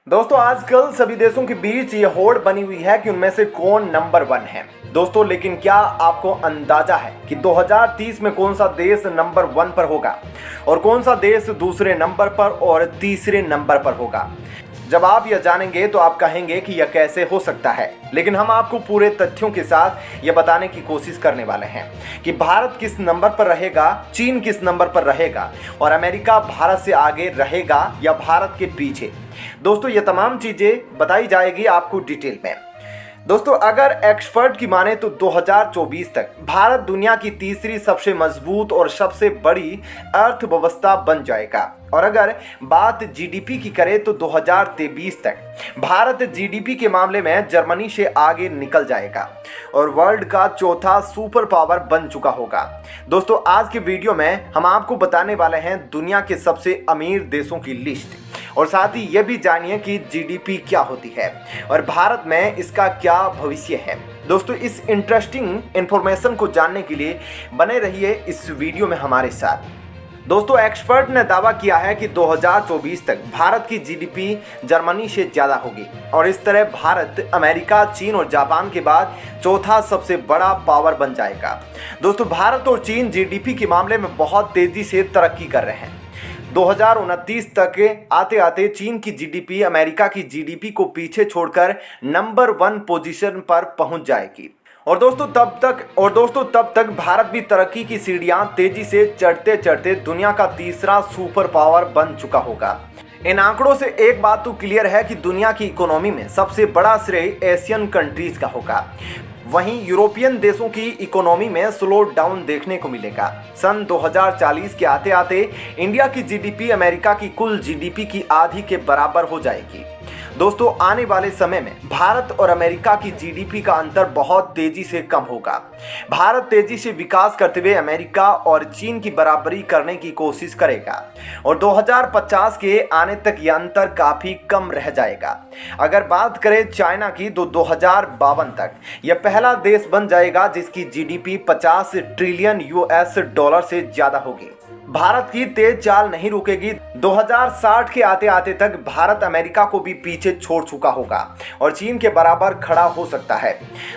दोस्तों आजकल सभी देशों के बीच ये होड़ बनी हुई है कि उनमें से कौन नंबर 1 है। दोस्तों लेकिन क्या आपको अंदाजा है कि 2030 में कौन सा देश नंबर 1 पर होगा और कौन सा देश दूसरे नंबर पर और तीसरे नंबर पर होगा। जब आप यह जानेंगे तो आप कहेंगे कि यह कैसे हो सकता है, लेकिन हम आपको पूरे तथ्यों के साथ यह बताने की कोशिश करने वाले हैं कि भारत किस नंबर पर रहेगा, चीन किस नंबर पर रहेगा और अमेरिका भारत से आगे रहेगा या भारत के पीछे। दोस्तों ये तमाम चीजें बताई जाएगी आपको डिटेल में। दोस्तों अगर एक्सपर्ट की माने तो 2024 तक भारत दुनिया की तीसरी सबसे मजबूत और सबसे बड़ी अर्थव्यवस्था बन जाएगा और अगर बात जीडीपी की करें तो 2023 तक भारत जीडीपी के मामले में जर्मनी से आगे निकल जाएगा और वर्ल्ड का चौथा सुपर पावर बन चुका होगा। दोस्तों आज के वीडियो में हम आपको बताने वाले हैं दुनिया के सबसे अमीर देशों की लिस्ट और साथ ही ये भी जानिए कि जीडीपी क्या होती है और भारत में इसका क्या भविष्य है। दोस्तों इस इंटरेस्टिंग इंफॉर्मेशन को जानने के लिए बने रहिए इस वीडियो में हमारे साथ। दोस्तों एक्सपर्ट ने दावा किया है कि 2024 तक भारत की जीडीपी जर्मनी से ज़्यादा होगी और इस तरह भारत अमेरिका, चीन और जापान के बाद चौथा सबसे बड़ा पावर बन जाएगा। दोस्तों भारत और चीन जीडीपी के मामले में बहुत तेज़ी से तरक्की कर रहे हैं। 2029 तक आते आते चीन की जीडीपी अमेरिका की जीडीपी को पीछे छोड़कर नंबर 1 पोजीशन पर पहुंच जाएगी और दोस्तों तब तक भारत भी तरक्की की सीढ़ियां तेजी से चढ़ते चढ़ते दुनिया का तीसरा सुपर पावर बन चुका होगा। इन आंकड़ों से एक बात तो क्लियर है कि दुनिया की इकोनॉमी में सबसे बड़ा श्रेय एशियन कंट्रीज का होगा। वहीं यूरोपियन देशों की इकोनॉमी में स्लो डाउन देखने को मिलेगा। सन 2040 के आते आते इंडिया की जीडीपी अमेरिका की कुल जीडीपी की आधी के बराबर हो जाएगी। दोस्तों आने वाले समय में भारत और अमेरिका की जीडीपी का अंतर बहुत तेजी से कम होगा। भारत तेजी से विकास करते हुए अमेरिका और चीन की बराबरी करने की कोशिश करेगा और 2050 के आने तक यह अंतर काफी कम रह जाएगा। अगर बात करें चाइना की तो 2052 तक यह पहला देश बन जाएगा जिसकी जीडीपी 50 ट्रिलियन यूएस डॉलर से ज्यादा होगी। भारत की तेज चाल नहीं रुकेगी। 2060 के आते आते तक भारत अमेरिका को भी पीछे छोड़ चुका होगा और चीन के बराबर खड़ा हो सकता है।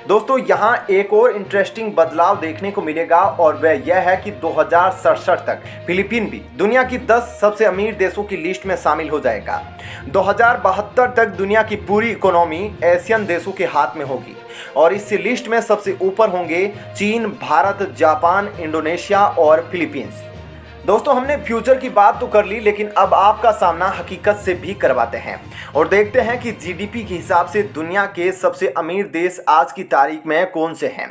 दोस्तों यहाँ एक और इंटरेस्टिंग बदलाव देखने को मिलेगा और वह यह है कि 2067 तक फिलीपीन भी दुनिया की 10 सबसे अमीर देशों की लिस्ट में शामिल हो जाएगा। 2072 तक दुनिया की पूरी इकोनॉमी एशियन देशों के हाथ में होगी और इस लिस्ट में सबसे ऊपर होंगे चीन, भारत, जापान, इंडोनेशिया और फिलीपींस। दोस्तों हमने फ्यूचर की बात तो कर ली, लेकिन अब आपका सामना हकीकत से भी करवाते हैं और देखते हैं कि जीडीपी के हिसाब से दुनिया के सबसे अमीर देश आज की तारीख में कौन से हैं।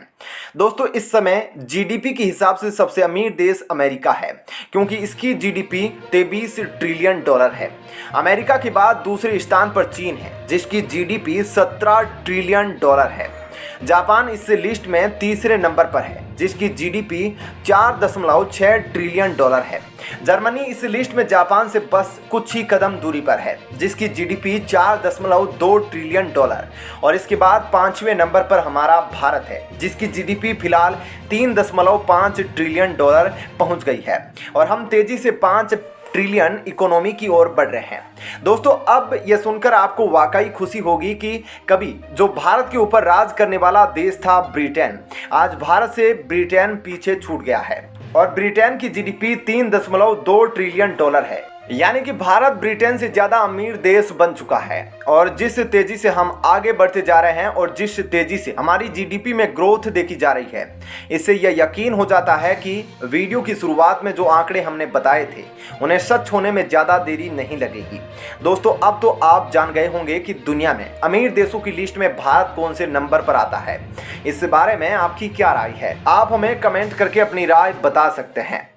दोस्तों इस समय जीडीपी के हिसाब से सबसे अमीर देश अमेरिका है क्योंकि इसकी जीडीपी 23 ट्रिलियन डॉलर है। अमेरिका के बाद दूसरे स्थान पर चीन है जिसकी जीडीपी 17 ट्रिलियन डॉलर है। जापान इस लिस्ट में तीसरे नंबर पर है जिसकी जीडीपी 4.6 ट्रिलियन डॉलर है। जर्मनी इस लिस्ट में जापान से बस कुछ ही कदम दूरी पर है जिसकी जीडीपी 4.2 ट्रिलियन डॉलर और इसके बाद 5वें नंबर पर हमारा भारत है जिसकी जीडीपी फिलहाल 3.5 ट्रिलियन डॉलर पहुंच गई है और हम तेजी से 5 ट्रिलियन इकोनॉमी की ओर बढ़ रहे हैं। दोस्तों अब यह सुनकर आपको वाकई खुशी होगी कि कभी जो भारत के ऊपर राज करने वाला देश था ब्रिटेन, आज भारत से ब्रिटेन पीछे छूट गया है और ब्रिटेन की जीडीपी 3.2 ट्रिलियन डॉलर है। यानी कि भारत ब्रिटेन से ज्यादा अमीर देश बन चुका है और जिस तेजी से हम आगे बढ़ते जा रहे हैं और जिस तेजी से हमारी जीडीपी में ग्रोथ देखी जा रही है, इससे यह यकीन हो जाता है कि वीडियो की शुरुआत में जो आंकड़े हमने बताए थे उन्हें सच होने में ज़्यादा देरी नहीं लगेगी। दोस्तों अब तो आप जान गए होंगे कि दुनिया में अमीर देशों की लिस्ट में भारत कौन से नंबर पर आता है। इस बारे में आपकी क्या राय है, आप हमें कमेंट करके अपनी राय बता सकते हैं।